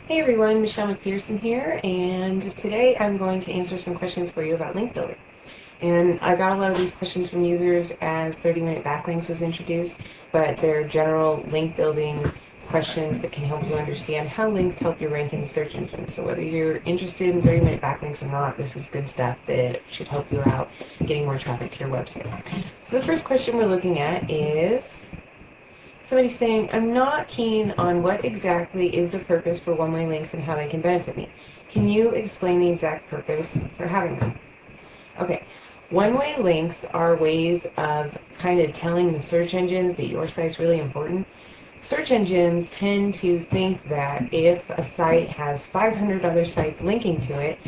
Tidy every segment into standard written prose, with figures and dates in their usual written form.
Hey everyone, Michelle McPherson here, and today I'm going to answer some questions for you about link building. And I got a lot of these questions from users as 30-minute backlinks was introduced, but they're general link building questions that can help you understand how links help you rank in the search engine. So whether you're interested in 30-minute backlinks or not, this is good stuff that should help you out getting more traffic to your website. So the first question we're looking at is somebody saying, I'm not keen on what exactly is the purpose for one-way links and how they can benefit me. Can you explain the exact purpose for having them? Okay, one-way links are ways of kind of telling the search engines that your site's really important. Search engines tend to think that if a site has 500 other sites linking to it,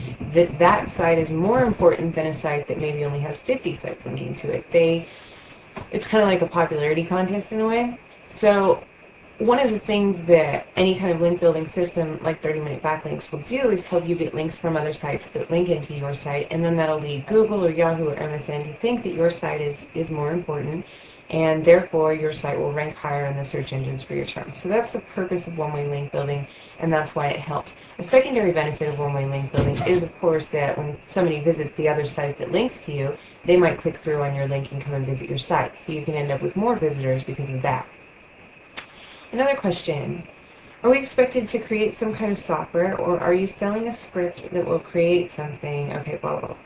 that site is more important than a site that maybe only has 50 sites linking to it. It's kind of like a popularity contest in a way. So one of the things that any kind of link building system like 30-minute backlinks will do is help you get links from other sites that link into your site, and then that'll lead Google or Yahoo or MSN to think that your site is more important, and therefore your site will rank higher in the search engines for your term. So that's the purpose of one-way link building, and that's why it helps. A secondary benefit of one-way link building is, of course, that when somebody visits the other site that links to you, they might click through on your link and come and visit your site. So you can end up with more visitors because of that. Another question. Are we expected to create some kind of software, or are you selling a script that will create something? Okay, blah, blah, blah.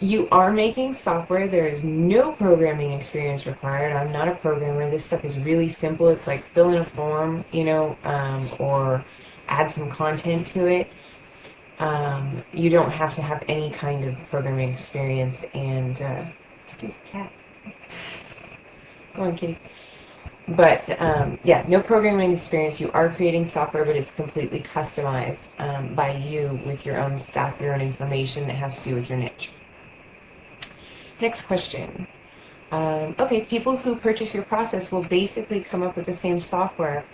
You are making software. There is no programming experience required. I'm not a programmer. This stuff is really simple. It's like fill in a form, or add some content to it. You don't have to have any kind of programming experience. And, excuse the cat. Go on, kitty. But yeah, no programming experience. You are creating software, but it's completely customized by you with your own stuff, your own information that has to do with your niche. Next question. Okay, people who purchase your process will basically come up with the same software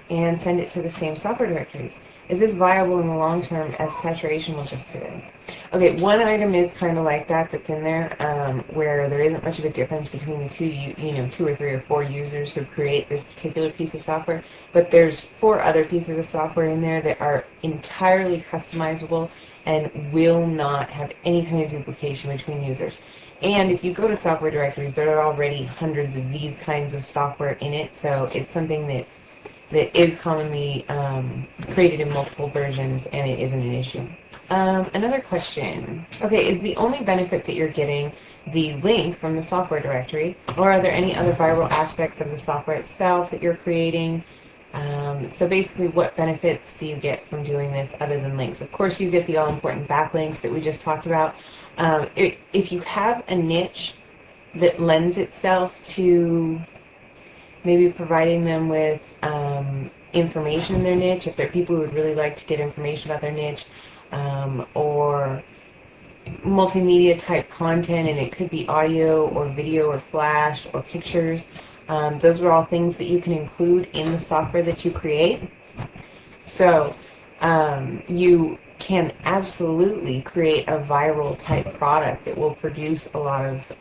and send it to the same software directories. Is this viable in the long term as saturation will just sit in? Okay, one item is kind of like that's in there, where there isn't much of a difference between the two or three or four users who create this particular piece of software, but there's 4 other pieces of software in there that are entirely customizable and will not have any kind of duplication between users. And if you go to software directories, there are already hundreds of these kinds of software in it, so it's something that is commonly created in multiple versions, and it isn't an issue. Another question. Okay, is the only benefit that you're getting the link from the software directory, or are there any other viral aspects of the software itself that you're creating? So basically, what benefits do you get from doing this other than links? Of course, you get the all-important backlinks that we just talked about. If you have a niche that lends itself to maybe providing them with information in their niche, if they're people who would really like to get information about their niche, or multimedia type content, and it could be audio or video or flash or pictures. Those are all things that you can include in the software that you create. So you can absolutely create a viral type product that will produce a lot of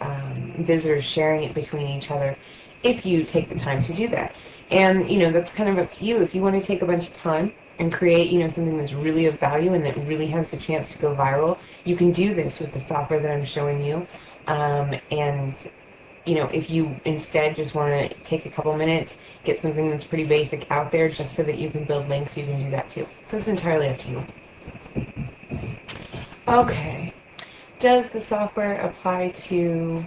visitors sharing it between each other if you take the time to do that. And, that's kind of up to you. If you want to take a bunch of time and create, something that's really of value and that really has the chance to go viral, you can do this with the software that I'm showing you. And if you instead just want to take a couple minutes, get something that's pretty basic out there just so that you can build links, you can do that too. So it's entirely up to you. Okay. Does the software apply to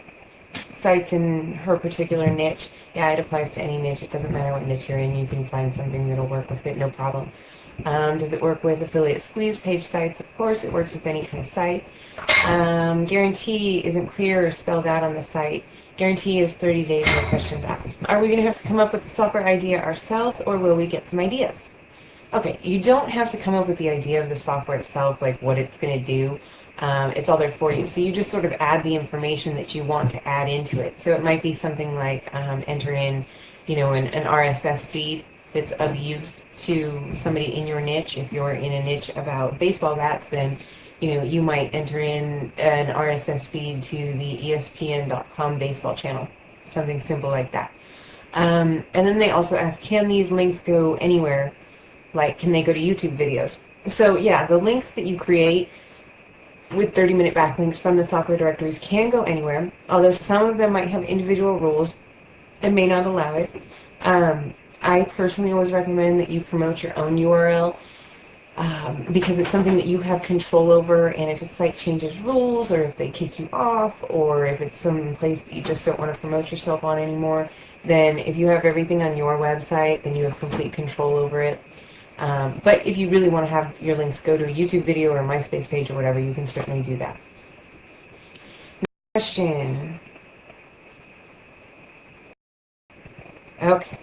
sites in her particular niche? Yeah, it applies to any niche. It doesn't matter what niche you're in. You can find something that'll work with it, no problem. Does it work with affiliate squeeze page sites? Of course, it works with any kind of site. Guarantee isn't clear or spelled out on the site. Guarantee is 30 days, no questions asked. Are we going to have to come up with the software idea ourselves, or will we get some ideas? Okay, you don't have to come up with the idea of the software itself, like what it's going to do. It's all there for you. So you just sort of add the information that you want to add into it. So it might be something like enter in, an RSS feed that's of use to somebody in your niche. If you're in a niche about baseball bats, then you might enter in an RSS feed to the ESPN.com baseball channel, something simple like that. And then they also ask, can these links go anywhere? Like, can they go to YouTube videos? So yeah, the links that you create with 30-minute backlinks from the software directories can go anywhere, although some of them might have individual rules and may not allow it. I personally always recommend that you promote your own URL, because it's something that you have control over, and if a site changes rules, or if they kick you off, or if it's some place that you just don't want to promote yourself on anymore, then if you have everything on your website, then you have complete control over it. But if you really want to have your links go to a YouTube video or a MySpace page or whatever, you can certainly do that. Question. Okay.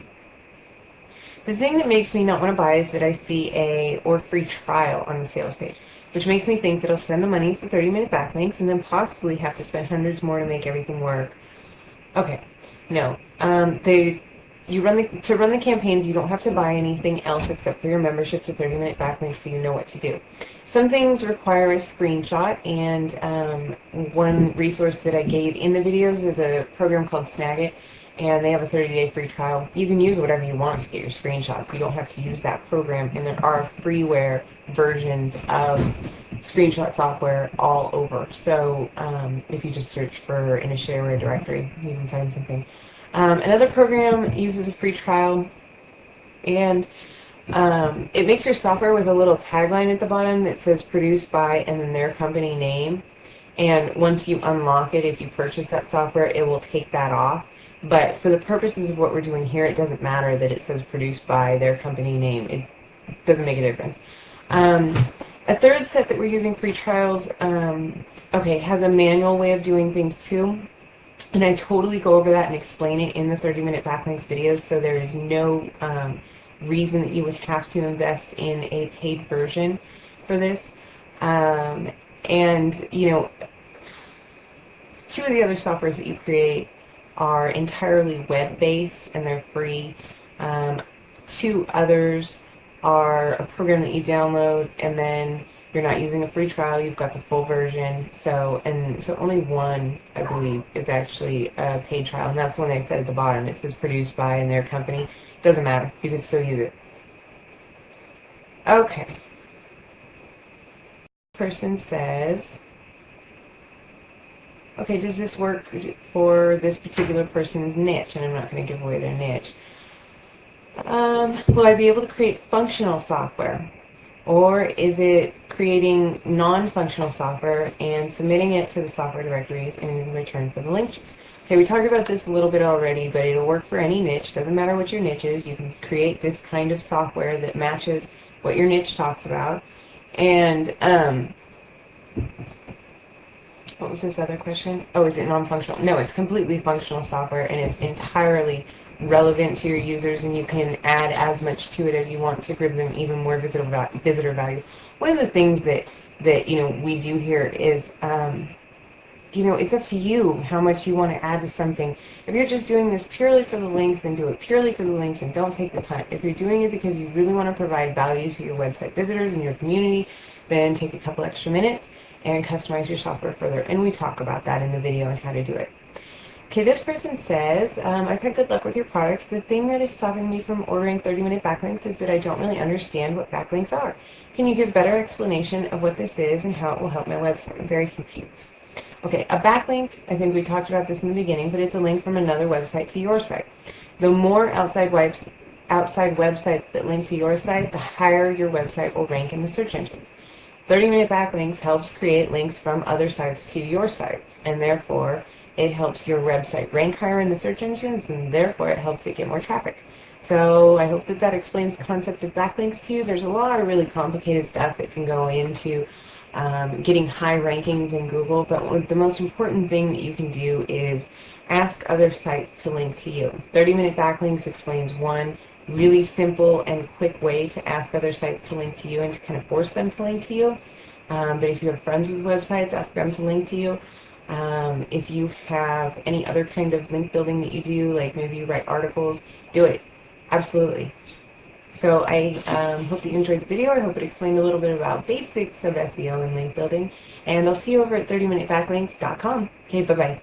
The thing that makes me not want to buy is that I see a or free trial on the sales page, which makes me think that I'll spend the money for 30-minute backlinks and then possibly have to spend hundreds more to make everything work. Okay, no. To run the campaigns, you don't have to buy anything else except for your membership to 30-minute backlinks, so you know what to do. Some things require a screenshot, and one resource that I gave in the videos is a program called Snagit, and they have a 30-day free trial. You can use whatever you want to get your screenshots. You don't have to use that program, and there are freeware versions of screenshot software all over. So if you just search for in a shareware directory, you can find something. Another program uses a free trial, and it makes your software with a little tagline at the bottom that says produced by and then their company name. And once you unlock it, if you purchase that software, it will take that off. But for the purposes of what we're doing here, it doesn't matter that it says produced by their company name. It doesn't make a difference. A third set that we're using free trials, has a manual way of doing things too. And I totally go over that and explain it in the 30-minute backlinks videos, so there is no reason that you would have to invest in a paid version for this. And, you know, two of the other softwares that you create are entirely web-based and they're free. Two others are a program that you download and then you're not using a free trial, you've got the full version. So only one, I believe, is actually a paid trial, and that's the one I said at the bottom. It says produced by and their company. Doesn't matter, you can still use it. Okay. Person says, okay, does this work for this particular person's niche? And I'm not going to give away their niche. Will I be able to create functional software? Or is it creating non-functional software and submitting it to the software directories in return for the link juice? Okay, we talked about this a little bit already, but it'll work for any niche. Doesn't matter what your niche is. You can create this kind of software that matches what your niche talks about. And what was this other question? Oh, is it non-functional? No, it's completely functional software, and it's entirely relevant to your users, and you can add as much to it as you want to give them even more visitor value. One of the things that we do here is it's up to you how much you want to add to something. If you're just doing this purely for the links, then do it purely for the links and don't take the time. If you're doing it because you really want to provide value to your website visitors and your community, then take a couple extra minutes and customize your software further. And we talk about that in the video and how to do it. Okay, this person says, I've had good luck with your products. The thing that is stopping me from ordering 30-minute backlinks is that I don't really understand what backlinks are. Can you give better explanation of what this is and how it will help my website? I'm very confused. Okay, a backlink, I think we talked about this in the beginning, but it's a link from another website to your site. The more outside websites that link to your site, the higher your website will rank in the search engines. 30-minute backlinks helps create links from other sites to your site, and therefore it helps your website rank higher in the search engines, and therefore it helps it get more traffic. So I hope that explains the concept of backlinks to you. There's a lot of really complicated stuff that can go into getting high rankings in Google, but the most important thing that you can do is ask other sites to link to you. 30-minute backlinks explains one really simple and quick way to ask other sites to link to you and to kind of force them to link to you. But if you have friends with websites, ask them to link to you. If you have any other kind of link building that you do, like maybe you write articles, do it. Absolutely. So I hope that you enjoyed the video. I hope it explained a little bit about basics of SEO and link building. And I'll see you over at 30minutebacklinks.com. Okay, bye-bye.